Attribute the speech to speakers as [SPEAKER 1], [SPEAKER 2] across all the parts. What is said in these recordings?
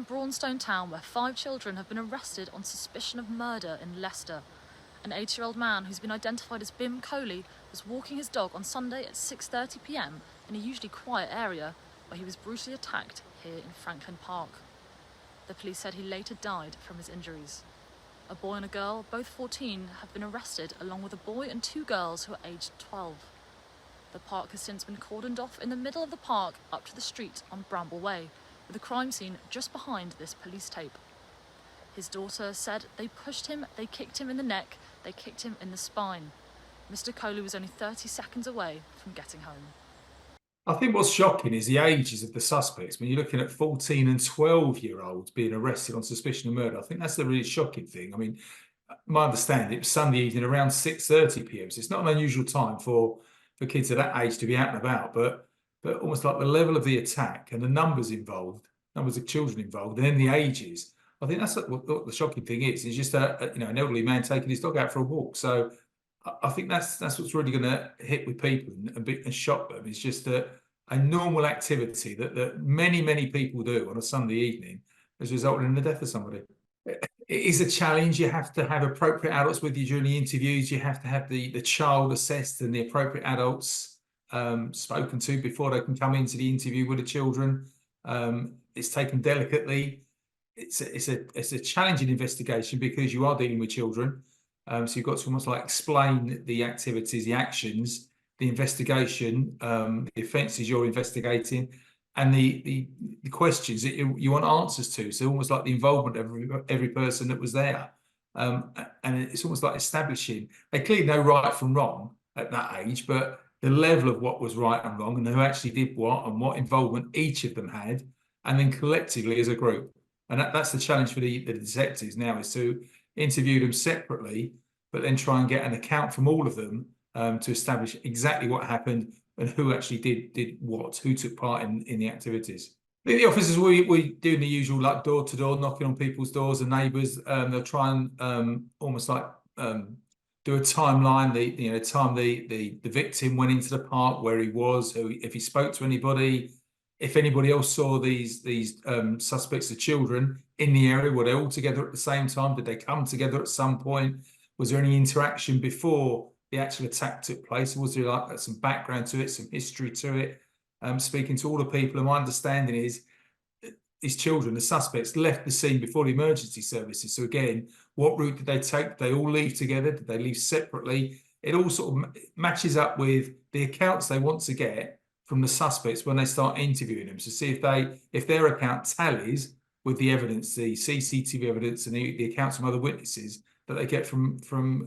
[SPEAKER 1] in Braunstone Town, where 5 children have been arrested on suspicion of murder in Leicester. An 80-year-old man who's been identified as Bim Coley was walking his dog on Sunday at 6:30 p.m. in a usually quiet area where he was brutally attacked here in Franklin Park. The police said he later died from his injuries. A boy and a girl, both 14, have been arrested, along with a boy and 2 girls who are aged 12. The park has since been cordoned off in the middle of the park up to the street on Bramble Way, with the crime scene just behind this police tape. His daughter said they pushed him, they kicked him in the neck, they kicked him in the spine. Mr. Coley was only 30 seconds away from getting home.
[SPEAKER 2] I think what's shocking is the ages of the suspects. When you're looking at 14 and 12-year-olds being arrested on suspicion of murder, I think that's the really shocking thing. I mean, my understanding, it was Sunday evening around 6:30 p.m. So it's not an unusual time for kids of that age to be out and about, but almost like the level of the attack and the numbers involved, numbers of children involved, and then the ages. I think that's what the shocking thing is. It's just an elderly man taking his dog out for a walk. So I think that's what's really going to hit with people and shock them. It's just a normal activity that many people do on a Sunday evening has resulted in the death of somebody. It is a challenge. You have to have appropriate adults with you during the interviews. You have to have the child assessed and the appropriate adults spoken to before they can come into the interview with the children. It's taken delicately. It's a challenging investigation because you are dealing with children. So you've got to almost like explain the activities, the actions, the investigation, the offences you're investigating, and the questions that you want answers to. So almost like the involvement of every person that was there. And it's almost like establishing, they clearly know right from wrong at that age, but the level of what was right and wrong and who actually did what and what involvement each of them had, and then collectively as a group. And that's the challenge for the detectives now, is to interview them separately, but then try and get an account from all of them to establish exactly what happened and who actually did what, who took part in the activities. The officers, we do the usual, like door-to-door, knocking on people's doors and neighbours. They'll try and almost like do a timeline, the time the victim went into the park, where he was, if he spoke to anybody, if anybody else saw these suspects, the children in the area. Were they all together at the same time? Did they come together at some point? Was there any interaction before the actual attack took place? Was there like some background to it, some history to it? Speaking to all the people, and my understanding is these children, the suspects, left the scene before the emergency services. So again, what route did they take? Did they all leave together? Did they leave separately? It all sort of matches up with the accounts they want to get from the suspects when they start interviewing them, to see if their account tallies with the evidence, the CCTV evidence, and the accounts from other witnesses that they get from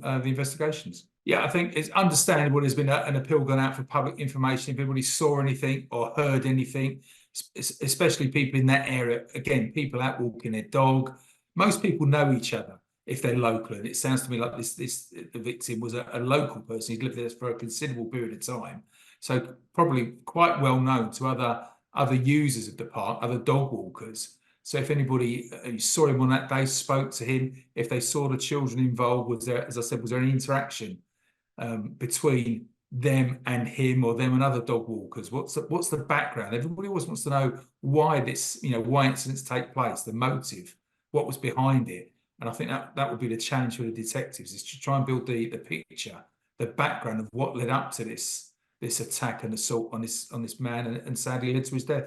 [SPEAKER 2] the investigations. Yeah, I think it's understandable there's been an appeal gone out for public information. If anybody saw anything or heard anything, especially people in that area, again, people out walking their dog. Most people know each other if they're local, and it sounds to me like the victim was a local person. He'd lived there for a considerable period of time, so probably quite well known to other users of the park, other dog walkers. So if anybody who saw him on that day, spoke to him, if they saw the children involved, was there, as I said, was there any interaction between them and him, or them and other dog walkers? What's the background? Everybody always wants to know why why incidents take place, the motive, what was behind it. And I think that would be the challenge for the detectives, is to try and build the picture, the background of what led up to this attack and assault on this man, and sadly led to his death.